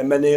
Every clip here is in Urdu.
MNA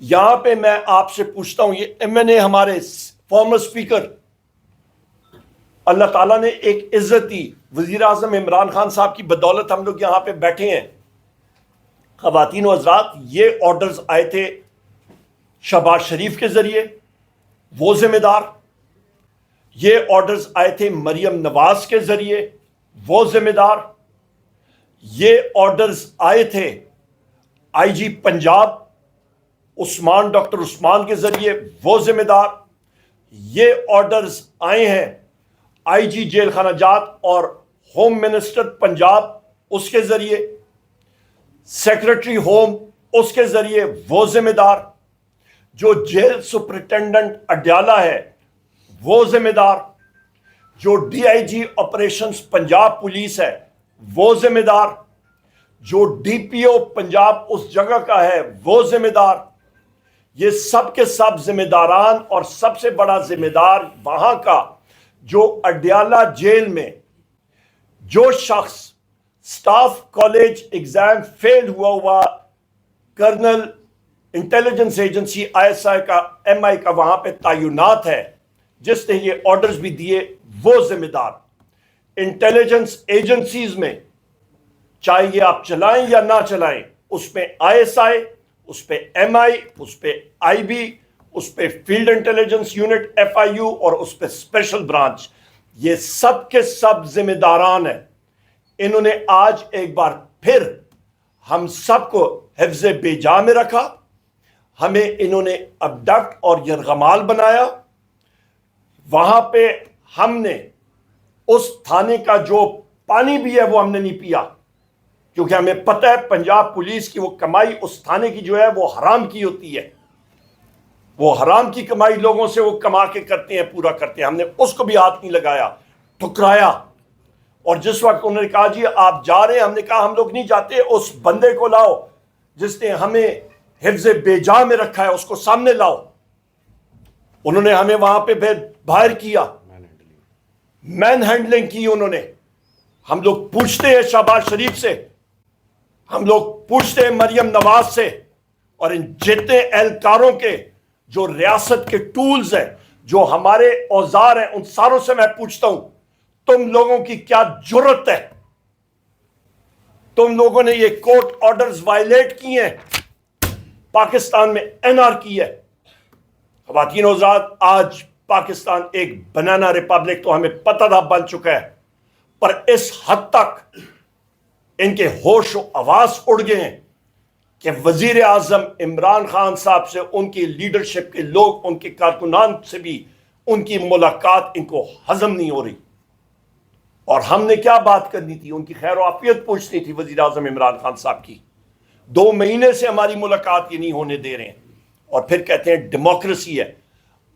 یہاں پہ میں آپ سے پوچھتا ہوں, یہ MNA ہمارے فارمر اسپیکر, اللہ تعالیٰ نے ایک عزت دی, وزیر اعظم عمران خان صاحب کی بدولت ہم لوگ یہاں پہ بیٹھے ہیں. خواتین و حضرات, یہ آرڈرز آئے تھے شہباز شریف کے ذریعے, وہ ذمہ دار. یہ آرڈرز آئے تھے مریم نواز کے ذریعے, وہ ذمہ دار. یہ آرڈرز آئے تھے IG پنجاب ڈاکٹر عثمان کے ذریعے, وہ ذمہ دار. یہ آرڈرز آئے ہیں IG جیل خانہ جات اور ہوم منسٹر پنجاب اس کے ذریعے, سیکرٹری ہوم اس کے ذریعے, وہ ذمہ دار. جو جیل سپرنٹینڈنٹ اڈیالہ ہے وہ ذمہ دار. جو DIG آپریشنز پنجاب پولیس ہے وہ ذمہ دار. جو DPO پنجاب اس جگہ کا ہے وہ ذمہ دار. یہ سب کے سب ذمہ داران, اور سب سے بڑا ذمہ دار وہاں کا جو اڈیالہ جیل میں جو شخص سٹاف کالج ایگزام فیل ہوا کرنل انٹیلیجنس ایجنسی ISI کا MI کا وہاں پہ تعینات ہے, جس نے یہ آرڈرز بھی دیے, وہ ذمہ دار. انٹیلیجنس ایجنسیز میں چاہے یہ آپ چلائیں یا نہ چلائیں, اس پہ ISI, اس پہ MI, اس پہ IB, اس پہ فیلڈ انٹیلیجنس یونٹ FIU, اور اس پہ اسپیشل برانچ, یہ سب کے سب ذمہ داران ہیں. انہوں نے آج ایک بار پھر ہم سب کو حفظ بے جا میں رکھا. ہمیں انہوں نے ابڈکٹ اور یرغمال بنایا. وہاں پہ ہم نے اس تھانے کا جو پانی بھی ہے وہ ہم نے نہیں پیا, کیونکہ ہمیں پتہ ہے پنجاب پولیس کی وہ کمائی اس تھانے کی جو ہے وہ حرام کی ہوتی ہے. وہ حرام کی کمائی لوگوں سے وہ کما کے کرتے ہیں, پورا کرتے ہیں. ہم نے اس کو بھی ہاتھ نہیں لگایا, ٹھکرایا. اور جس وقت انہوں نے کہا جی آپ جا رہے ہیں, ہم نے کہا ہم لوگ نہیں جاتے, اس بندے کو لاؤ جس نے ہمیں حفظ بے جا میں رکھا ہے, اس کو سامنے لاؤ. انہوں نے ہمیں وہاں پہ باہر کیا, مین ہینڈلنگ کی انہوں نے. ہم لوگ پوچھتے ہیں شہباز شریف سے, ہم لوگ پوچھتے ہیں مریم نواز سے, اور ان جتنے اہلکاروں کے جو ریاست کے ٹولز ہیں, جو ہمارے اوزار ہیں, ان ساروں سے میں پوچھتا ہوں تم لوگوں کی کیا جرت ہے؟ تم لوگوں نے یہ کورٹ آرڈرز وائلیٹ کی ہیں, پاکستان میں NR کی ہے. خواتین و حضرات, آج پاکستان ایک بنانا ریپبلک تو ہمیں پتہ تھا بن چکا ہے, پر اس حد تک ان کے ہوش و حواس اڑ گئے ہیں کہ وزیر اعظم عمران خان صاحب سے, ان کی لیڈرشپ کے لوگ, ان کے کارکنان سے بھی ان کی ملاقات ان کو ہضم نہیں ہو رہی. اور ہم نے کیا بات کرنی تھی, ان کی خیر و عافیت پوچھنی تھی وزیر اعظم عمران خان صاحب کی. 2 مہینے سے ہماری ملاقات یہ نہیں ہونے دے رہے ہیں, اور پھر کہتے ہیں ڈیموکریسی ہے.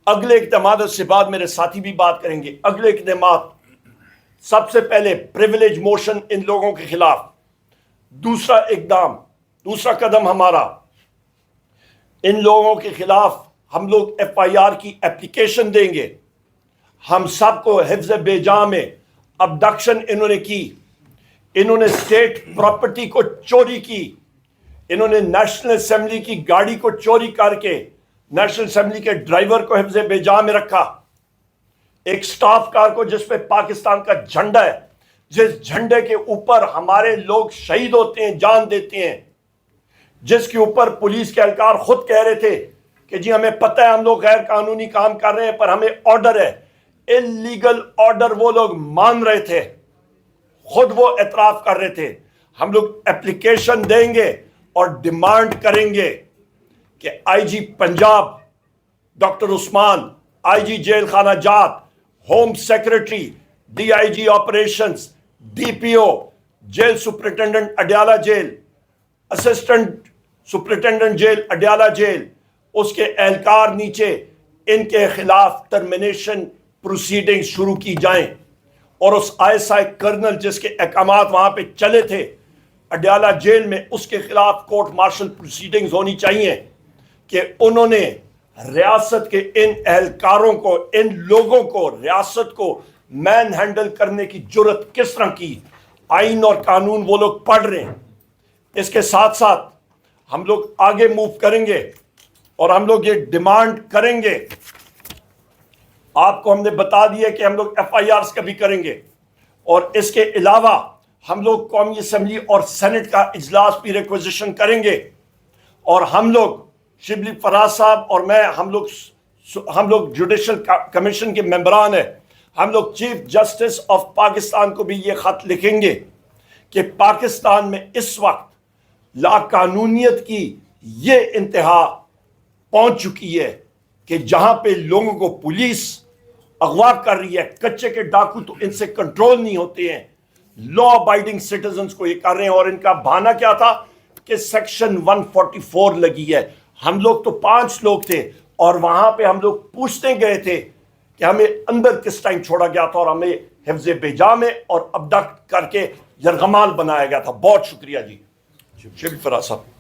اگلے اقدامات سے بعد میرے ساتھی بھی بات کریں گے. اگلے اقدامات, سب سے پہلے پریویلیج موشن ان لوگوں کے خلاف. دوسرا اقدام, دوسرا قدم ہمارا, ان لوگوں کے خلاف ہم لوگ FIR کی اپلیکیشن دیں گے. ہم سب کو حفظ بے جا میں ابڈکشن انہوں نے کی, انہوں نے اسٹیٹ پراپرٹی کو چوری کی, انہوں نے نیشنل اسمبلی کی گاڑی کو چوری کر کے نیشنل اسمبلی کے ڈرائیور کو حفظ بے جا میں رکھا. ایک سٹاف کار کو جس پہ پاکستان کا جھنڈا ہے, جس جھنڈے کے اوپر ہمارے لوگ شہید ہوتے ہیں, جان دیتے ہیں, جس کے اوپر پولیس کے اہلکار خود کہہ رہے تھے کہ جی ہمیں پتہ ہے ہم لوگ غیر قانونی کام کر رہے ہیں, پر ہمیں آرڈر ہے. انلیگل آرڈر وہ لوگ مان رہے تھے, خود وہ اعتراف کر رہے تھے. ہم لوگ اپلیکیشن دیں گے اور ڈیمانڈ کریں گے کہ IG Punjab doctor Usman, IG jail خانہ جات, home secretary, DIG operations, DPO, jail superintendent Adiala jail, assistant superintendent jail Adiala jail, اس کے اہلکار نیچے, ان کے خلاف ٹرمینیشن پروسیڈنگ شروع کی جائیں. اور اس ISI کرنل جس کے احکامات وہاں پہ چلے تھے اڈیالہ جیل میں, اس کے خلاف کورٹ مارشل پروسیڈنگز ہونی چاہیے کہ انہوں نے ریاست کے ان اہلکاروں کو, ان لوگوں کو, ریاست کو مین ہینڈل کرنے کی جرت کس طرح کی. آئین اور قانون وہ لوگ پڑھ رہے ہیں. اس کے ساتھ ساتھ ہم لوگ آگے موو کریں گے اور ہم لوگ یہ ڈیمانڈ کریں گے. آپ کو ہم نے بتا دیا کہ ہم لوگ ایف آئی آرز کا بھی کریں گے, اور اس کے علاوہ ہم لوگ قومی اسمبلی اور سینٹ کا اجلاس بھی ریکویزیشن کریں گے, اور ہم لوگ شبلی فراز صاحب اور میں ہم لوگ جوڈیشل کمیشن کے ممبران ہیں, ہم لوگ چیف جسٹس آف پاکستان کو بھی یہ خط لکھیں گے کہ پاکستان میں اس وقت لا قانونیت کی یہ انتہا پہنچ چکی ہے کہ جہاں پہ لوگوں کو پولیس اغوا کر رہی ہے, کچے کے ڈاکو تو ان سے کنٹرول نہیں ہوتے ہیں, لا ابائڈنگ سٹیزنز کو یہ کر رہے ہیں, اور ان کا بہانہ کیا تھا کہ سیکشن 144 لگی ہے. ہم لوگ تو 5 لوگ تھے, اور وہاں پہ ہم لوگ پوچھتے گئے تھے کہ ہمیں اندر کس ٹائم چھوڑا گیا تھا, اور ہمیں حفظ بیجا میں اور ابڈکٹ کر کے یرغمال بنایا گیا تھا. بہت شکریہ جی. شبلی فراز صاحب.